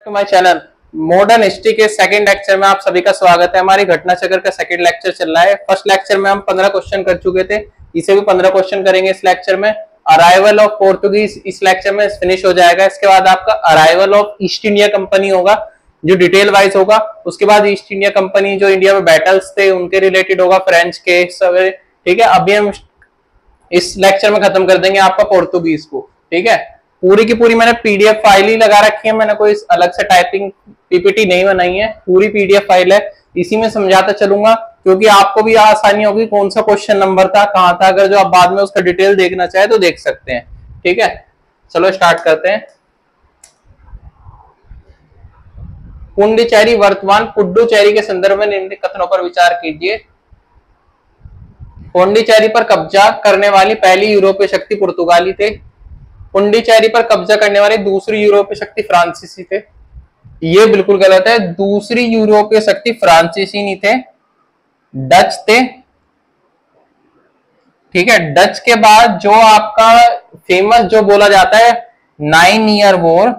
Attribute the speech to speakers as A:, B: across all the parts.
A: To my channel. Modern history के second lecture में आप सभी का स्वागत है। हमारी घटना चक्र का सेकंड लेक्चर चल रहा है। फर्स्ट लेक्चर में हम 15 क्वेश्चन कर चुके थे, इसे भी 15 क्वेश्चन करेंगे इस लेक्चर में। अराइवल ऑफ पोर्टुगीज इस लेक्चर में फिनिश हो जाएगा। इसके बाद आपका arrival of east India company होगा जो डिटेल वाइज होगा। उसके बाद ईस्ट इंडिया कंपनी जो इंडिया में बैटल्स थे उनके रिलेटेड होगा, फ्रेंच के सब। ठीक है, अभी हम इस लेक्चर में खत्म कर देंगे आपका पोर्टुगीज को। ठीक है, पूरी की पूरी मैंने पीडीएफ फाइल ही लगा रखी है, मैंने कोई अलग से टाइपिंग पीपीटी नहीं बनाई है, पूरी पीडीएफ फाइल है। इसी में समझाता चलूंगा क्योंकि आपको भी आसानी होगी कौन सा क्वेश्चन नंबर था, कहां था। अगर जो आप बाद में उसका डिटेल देखना चाहे तो देख सकते हैं। ठीक है, चलो स्टार्ट करते हैं। पुंडुचेरी वर्तमान पुडुचेरी के संदर्भ में निम्नलिखित कथनों पर विचार कीजिए। पुंडुचेरी पर कब्जा करने वाली पहली यूरोपीय शक्ति पुर्तगाली थे। पुंडुचेरी पर कब्जा करने वाली दूसरी यूरोपीय शक्ति फ्रांसीसी थे। ये बिल्कुल गलत है, दूसरी यूरोपीय शक्ति फ्रांसीसी नहीं थे, डच थे। ठीक है, डच के बाद जो आपका फेमस जो बोला जाता है 9 ईयर वॉर,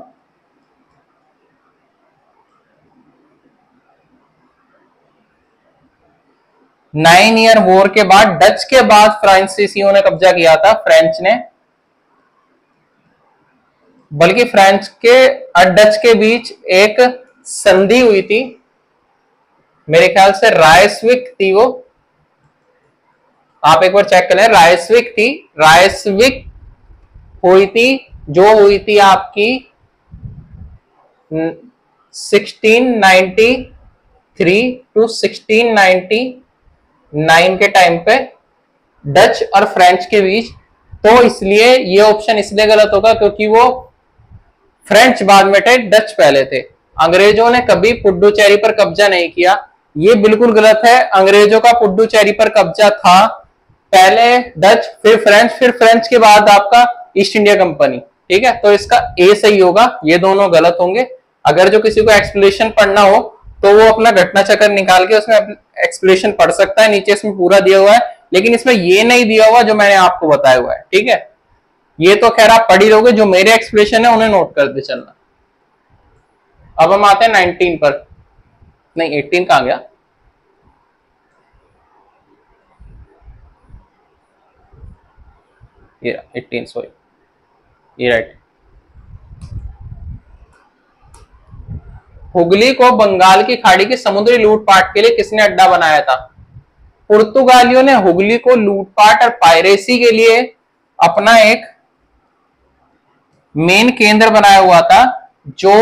A: के बाद डच के बाद फ्रांसीसियों ने कब्जा किया था, फ्रेंच ने। बल्कि फ्रेंच के और डच के बीच एक संधि हुई थी, मेरे ख्याल से रायस्विक थी वो। आप एक बार चेक करें, रायस्विक थी, रायस्विक हुई थी, जो हुई थी आपकी 1693 टू 1699 के टाइम पे डच और फ्रेंच के बीच। तो इसलिए ये ऑप्शन इसलिए गलत होगा क्योंकि वो फ्रेंच बाद में थे, डच पहले थे। अंग्रेजों ने कभी पुडुचेरी पर कब्जा नहीं किया, ये बिल्कुल गलत है। अंग्रेजों का पुडुचेरी पर कब्जा था, पहले डच, फिर फ्रेंच के बाद आपका ईस्ट इंडिया कंपनी। ठीक है, तो इसका ए सही होगा, ये दोनों गलत होंगे। अगर जो किसी को एक्सप्लेनेशन पढ़ना हो तो वो अपना घटना चक्र निकाल के उसमें एक्सप्लेनेशन पढ़ सकता है, नीचे इसमें पूरा दिया हुआ है। लेकिन इसमें ये नहीं दिया हुआ जो मैंने आपको बताया हुआ है। ठीक है, ये तो खैर आप पढ़ ही लोगे, जो मेरे एक्सप्लेनेशन है उन्हें नोट करते चलना। अब हम आते हैं 19 पर, नहीं 18 कहां गया, ये 18, सॉरी, ये राइट। हुगली को बंगाल की खाड़ी की समुद्री लूटपाट के लिए किसने अड्डा बनाया था? पुर्तगालियों ने हुगली को लूटपाट और पायरेसी के लिए अपना एक मेन केंद्र बनाया हुआ था। जो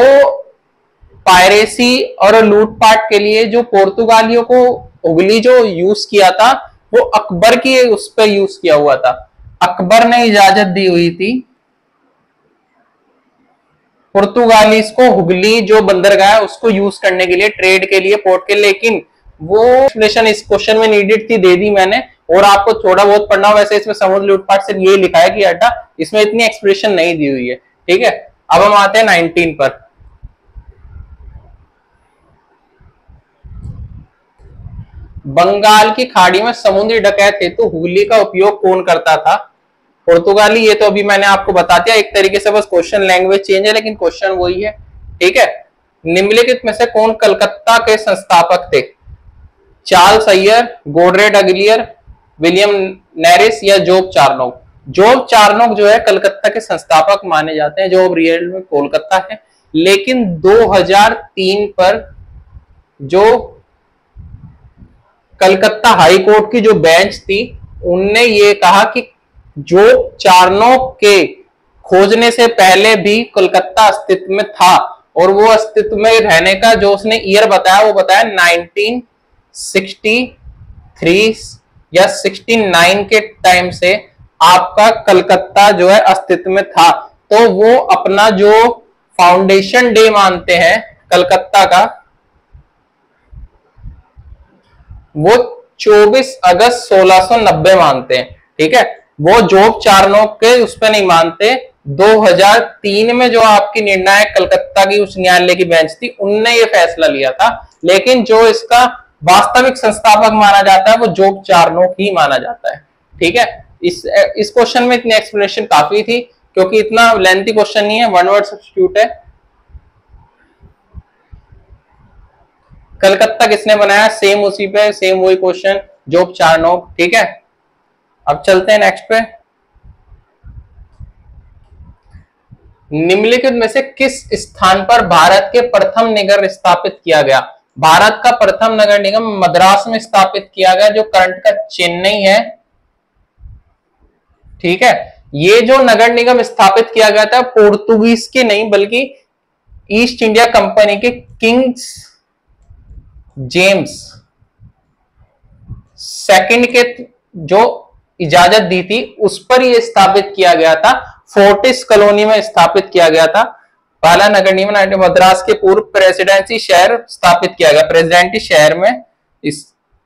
A: पायरेसी और लूटपाट के लिए जो पुर्तगालियों को हुगली जो यूज किया था वो अकबर की उस पर यूज किया हुआ था। अकबर ने इजाजत दी हुई थी पुर्तगालीज को हुगली जो बंदरगाह है उसको यूज करने के लिए, ट्रेड के लिए, पोर्ट के लिए। लेकिन वो एक्सप्लेनेशन इस क्वेश्चन में नीडेड थी, दे दी मैंने। और आपको थोड़ा बहुत पढ़ना हो, वैसे इसमें समुद्र लूटपाट से ये लिखा है कि अड्डा, इसमें इतनी एक्सप्लेनेशन नहीं दी हुई है। ठीक है, अब हम आते हैं 19 पर। बंगाल की खाड़ी में समुद्री डकैत हेतु हुगली का उपयोग कौन करता था? पुर्तगाली। ये तो अभी मैंने आपको बता दिया, एक तरीके से बस क्वेश्चन लैंग्वेज चेंज है लेकिन क्वेश्चन वही है। ठीक है, निम्नलिखित में से कौन कलकत्ता के संस्थापक थे? चार्ल्स अय्यर, गोडरे डगलियर, विलियम नेरिस या जॉब चार्नोक? जॉब चार्नोक जो है कलकत्ता के संस्थापक माने जाते हैं, जो रियल में कोलकाता है। लेकिन 2003 पर जो कलकत्ता हाई कोर्ट की जो बेंच थी उनने ये कहा कि जॉब चार्नोक के खोजने से पहले भी कलकत्ता अस्तित्व में था, और वो अस्तित्व में रहने का जो उसने ईयर बताया वो बताया 1963 या 69 के टाइम से आपका कलकत्ता जो है अस्तित्व में था। तो वो अपना जो फाउंडेशन डे मानते हैं कलकत्ता का, वो 24 अगस्त 1690 मानते हैं। ठीक है, वो जॉब चार्नोक के उस पर नहीं मानते। 2003 में जो आपकी निर्णायक कलकत्ता की उच्च न्यायालय की बेंच थी उनने ये फैसला लिया था। लेकिन जो इसका वास्तविक संस्थापक माना जाता है वो जॉब चार्नोक ही माना जाता है। ठीक है, इस क्वेश्चन में इतनी एक्सप्लेनेशन काफी थी क्योंकि इतना लेंथी क्वेश्चन नहीं है, वन वर्ड सब्स्टिट्यूट है। कलकत्ता किसने बनाया, सेम उसी पे, सेम वही क्वेश्चन, जोब चार्नोक। ठीक है, अब चलते हैं नेक्स्ट पे। निम्नलिखित में से किस स्थान पर भारत के प्रथम नगर स्थापित किया गया। भारत का प्रथम नगर निगम मद्रास में स्थापित किया गया, जो करंट का चेन्नई है। ठीक है, ये जो नगर निगम स्थापित किया गया था पोर्तुगीज के नहीं बल्कि ईस्ट इंडिया कंपनी के किंग्स जेम्स सेकंड के जो इजाजत दी थी उस पर यह स्थापित किया गया था। फोर्टिस कॉलोनी में स्थापित किया गया था पहला नगर निगम। मद्रास के पूर्व प्रेसिडेंसी शहर स्थापित किया गया, प्रेसिडेंटी शहर में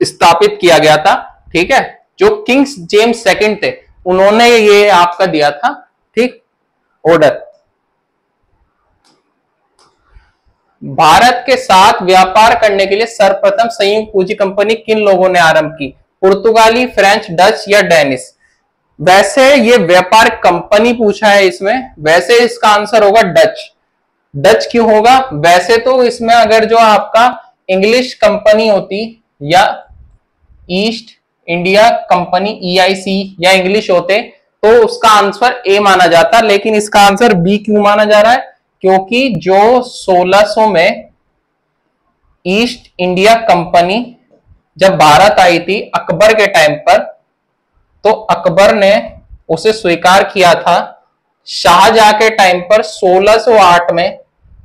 A: स्थापित किया गया था। ठीक है, जो किंग्स जेम्स सेकंड थे उन्होंने ये आपका दिया था, ठीक, ऑर्डर। भारत के साथ व्यापार करने के लिए सर्वप्रथम संयुक्त पूंजी कंपनी किन लोगों ने आरंभ की, पुर्तगाली, फ्रेंच, डच या डेनिश। वैसे ये व्यापार कंपनी पूछा है इसमें, वैसे इसका आंसर होगा डच। डच क्यों होगा, वैसे तो इसमें अगर जो आपका इंग्लिश कंपनी होती या ईस्ट इंडिया कंपनी EIC या इंग्लिश होते तो उसका आंसर ए माना जाता, लेकिन इसका आंसर बी क्यों माना जा रहा है, क्योंकि जो 1600 में ईस्ट इंडिया कंपनी जब भारत आई थी अकबर के टाइम पर, तो अकबर ने उसे स्वीकार किया था। शाहजहां के टाइम पर 1608 में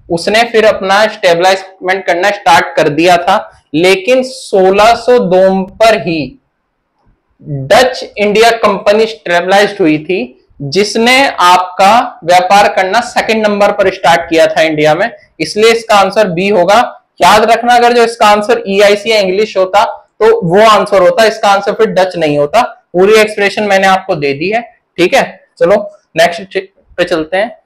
A: उसने फिर अपना स्टेबलाइजमेंट करना स्टार्ट कर दिया था, लेकिन 1602 पर ही डच इंडिया कंपनी स्टेबलाइज्ड हुई थी, जिसने आपका व्यापार करना सेकंड नंबर पर स्टार्ट किया था इंडिया में। इसलिए इसका आंसर बी होगा। याद रखना, अगर जो इसका आंसर EIC या इंग्लिश होता तो वो आंसर होता, इसका आंसर फिर डच नहीं होता। पूरी एक्सप्रेशन मैंने आपको दे दी है। ठीक है, चलो नेक्स्ट पे चलते हैं।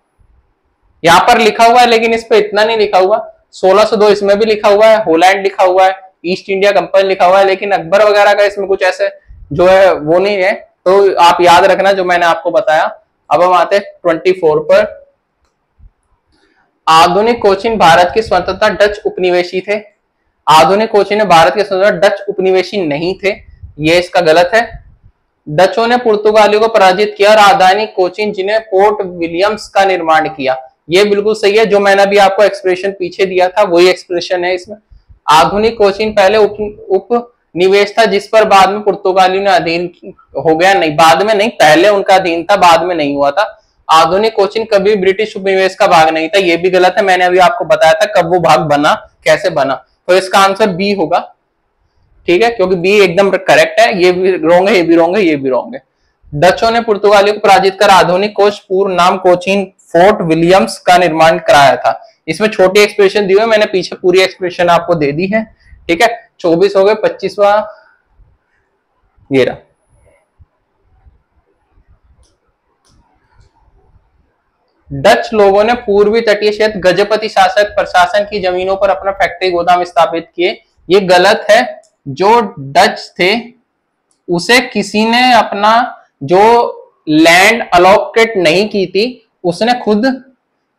A: यहां पर लिखा हुआ है लेकिन इस पे इतना नहीं लिखा हुआ। 1602 इसमें भी लिखा हुआ है, होलैंड लिखा हुआ है, ईस्ट इंडिया कंपनी लिखा हुआ है, लेकिन अकबर वगैरह का इसमें कुछ ऐसे जो है वो नहीं है, तो आप याद रखना जो मैंने आपको बताया। अब हम आते हैं 24 पर। आधुनिक कोचीन भारत की स्वतंत्रता डच उपनिवेशी थे। आधुनिक कोचीन भारत के स्वतंत्रता डच उपनिवेशी नहीं थे, ये इसका गलत है। डचों ने पुर्तगालियों को पराजित किया और आधुनिक कोचीन जिन्हें पोर्ट विलियम्स का निर्माण किया, ये बिल्कुल सही है। जो मैंने अभी आपको एक्सप्रेशन पीछे दिया था वही एक्सप्रेशन है इसमें। आधुनिक कोचीन पहले उपनिवेश था जिस पर बाद में पुर्तगालियों ने अधीन हो गया, नहीं बाद में नहीं, पहले उनका अधीन था, बाद में नहीं हुआ था। आधुनिक कोचीन कभी ब्रिटिश उपनिवेश का भाग नहीं था, ये भी गलत है। मैंने अभी आपको बताया था कब वो भाग बना, कैसे बना, तो इसका आंसर बी होगा। ठीक है, क्योंकि बी एकदम करेक्ट है। ये भी रॉन्ग है, ये भी रॉन्ग है, ये भी रॉन्ग है। डचों ने पुर्तगालियों को पराजित कर आधुनिक कोच पूर्व नाम कोचीन फोर्ट विलियम्स का निर्माण कराया था। इसमें छोटी एक्सप्रेशन दी हुई है, मैंने पीछे पूरी एक्सप्रेशन आपको दे दी है। ठीक है, 24 हो गए, 25वां ये रहा। डच लोगों ने पूर्वी तटीय क्षेत्र गजपति शासक प्रशासन की जमीनों पर अपना फैक्ट्री गोदाम स्थापित किए, ये गलत है। जो डच थे उसे किसी ने अपना जो लैंड अलोकेट नहीं की थी, उसने खुद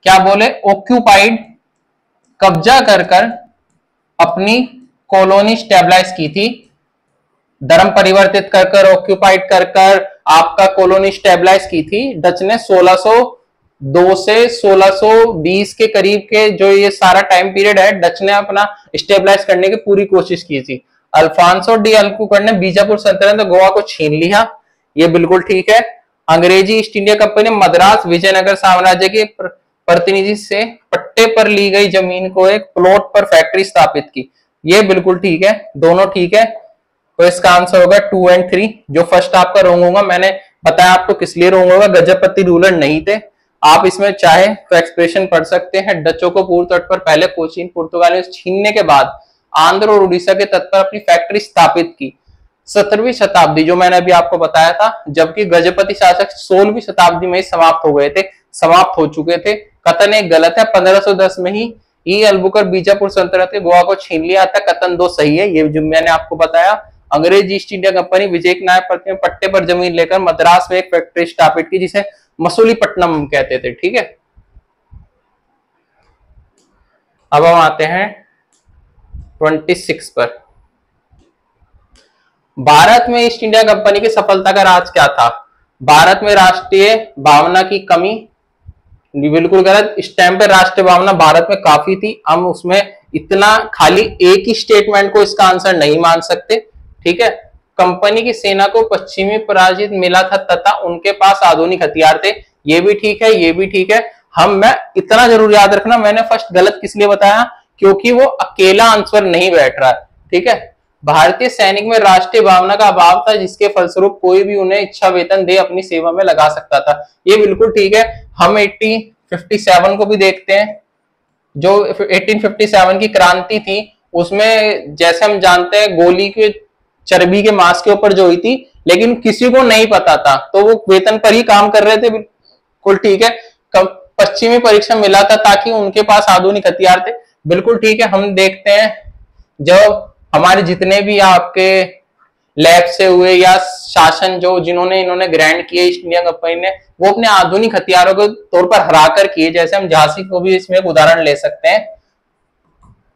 A: क्या बोले ऑक्यूपाइड, कब्जा कर कर अपनी कॉलोनी स्टेबलाइज की थी। धर्म परिवर्तित कर कर, ऑक्यूपाइड कर कर आपका कॉलोनी स्टेबलाइज की थी डच ने। 1602 से 1620 के करीब के जो ये सारा टाइम पीरियड है, डच ने अपना स्टेबलाइज करने की पूरी कोशिश की थी। अल्फांसो डी अल्बुकर्क ने बीजापुर सल्तनत गोवा को छीन लिया, ये बिल्कुल ठीक है। अंग्रेजी East India Company Madras Vijayanagara साम्राज्य के प्रतिनिधि से पट्टे पर ली गई जमीन को एक प्लॉट पर फैक्ट्री स्थापित की, ये बिल्कुल ठीक है, दोनों ठीक है। तो इसका आंसर होगा 2 और 3। जो फर्स्ट आपका रॉन्ग होगा, मैंने बताया आपको किस लिए रॉन्ग होगा, गजपति रूलर नहीं थे। आप इसमें चाहे तो एक्सप्रेशन पढ़ सकते हैं। डचों को पूर्व तट पर पहले कोचीन पुर्तगालियों से छीनने के बाद आंध्र और उड़ीसा के तट पर अपनी फैक्ट्री स्थापित की। 17वीं शताब्दी जो मैंने अभी आपको बताया था, जबकि गजपति शासक 16वीं शताब्दी में ही समाप्त हो गए थे, समाप्त हो चुके थे। कथन एक गलत है। 1510 में ही ई अल्बुकर्क बीजापुर सल्तनत के गोवा को छीन लिया था, कथन 2 सही है, ये जो मैंने आपको बताया। अंग्रेज ईस्ट इंडिया कंपनी विजय नायक पट्टे पर जमीन लेकर मद्रास में एक फैक्ट्री स्थापित की जिसे मसूलीपट्टनम कहते थे। ठीक है, अब हम आते हैं 26 पर। भारत में ईस्ट इंडिया कंपनी की सफलता का राज क्या था? भारत में राष्ट्रीय भावना की कमी। बिल्कुल गलत। इस टाइम पे राष्ट्रीय भावना भारत में काफी थी, हम उसमें इतना खाली एक ही स्टेटमेंट को इसका आंसर नहीं मान सकते। ठीक है। कंपनी की सेना को पश्चिमी पराजित मिला था तथा उनके पास आधुनिक हथियार थे। ये भी ठीक है, ये भी ठीक है। मैं इतना जरूर याद रखना, मैंने फर्स्ट गलत किस लिए बताया, क्योंकि वो अकेला आंसर नहीं बैठ रहा है। ठीक है। भारतीय सैनिक में राष्ट्रीय भावना का अभाव था, जिसके फलस्वरूप कोई भी उन्हें इच्छा वेतन दे अपनी सेवा में लगा सकता था। ये बिल्कुल ठीक है। हम 1857 को भी देखते हैं, जो 1857 की क्रांति थी, उसमें जैसे हम जानते हैं गोली के चर्बी के मांस के ऊपर जो हुई थी, लेकिन किसी को नहीं पता था, तो वो वेतन पर ही काम कर रहे थे। बिल्कुल ठीक है। पश्चिमी परीक्षा मिला था ताकि उनके पास आधुनिक हथियार थे। बिल्कुल ठीक है। हम देखते हैं जब हमारे जितने भी आपके लैब से हुए या शासन जो जिन्होंने इन्होंने ग्रैंड किए ईस्ट इंडिया कंपनी ने, वो अपने आधुनिक हथियारों के तौर पर हराकर किए। जैसे हम झांसी को भी इसमें एक उदाहरण ले सकते हैं।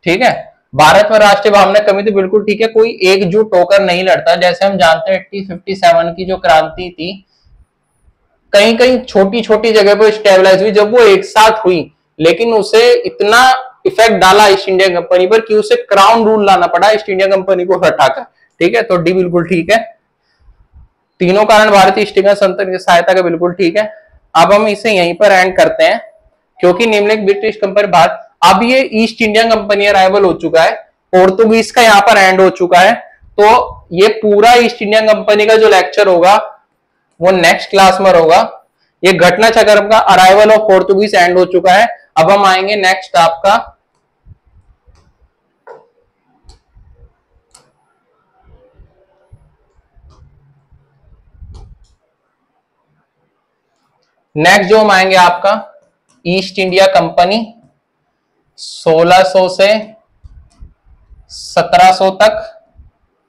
A: ठीक है। भारत में राष्ट्रीय भावना कमी थी। बिल्कुल ठीक है। कोई एकजुट होकर नहीं लड़ता। जैसे हम जानते हैं 1857 की जो क्रांति थी, कहीं कहीं छोटी छोटी जगह पर स्टेबलाइज हुई, जब वो एक साथ हुई, लेकिन उसे इतना इफेक्ट डाला ईस्ट इंडिया कंपनी पर कि उसे क्राउन रूल लाना पड़ा ईस्ट इंडिया कंपनी को हटाकर। ठीक है। तो डी बिल्कुल ठीक है। तीनों कारण भारतीय ईस्ट इंडिया संतक की सहायता का बिल्कुल ठीक है। अब हम इसे यहीं पर एंड करते हैं, क्योंकि निम्नलिखित ब्रिटिश कंपनी भारत, अब ये ईस्ट इंडिया कंपनी अराइवल हो चुका है, पोर्तुगीज का यहाँ पर एंड हो चुका है। तो ये पूरा ईस्ट इंडिया कंपनी का जो लेक्चर होगा वो नेक्स्ट क्लास में होगा। ये घटना चक्र का अराइवल ऑफ पोर्तुगीज एंड हो चुका है। अब हम आएंगे नेक्स्ट आपका नेक्स्ट जो हम आएंगे आपका ईस्ट इंडिया कंपनी 1600 से 1700 तक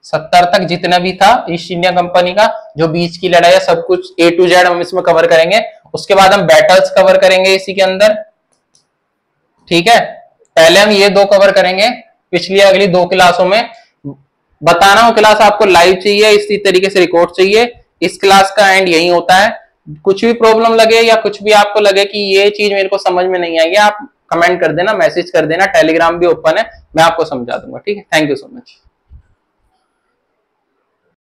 A: 70 तक जितना भी था ईस्ट इंडिया कंपनी का, जो बीच की लड़ाई है, सब कुछ A to Z हम इसमें कवर करेंगे। उसके बाद हम बैटल्स कवर करेंगे इसी के अंदर। ठीक है। पहले हम ये दो कवर करेंगे, पिछली अगली दो क्लासों में बताना हूं क्लास आपको लाइव चाहिए, इसी तरीके से रिकॉर्ड चाहिए। इस क्लास का एंड यही होता है। कुछ भी प्रॉब्लम लगे या कुछ भी आपको लगे कि ये चीज मेरे को समझ में नहीं आई, आप कमेंट कर देना, मैसेज कर देना, टेलीग्राम भी ओपन है, मैं आपको समझा दूंगा। ठीक है। Thank you so much.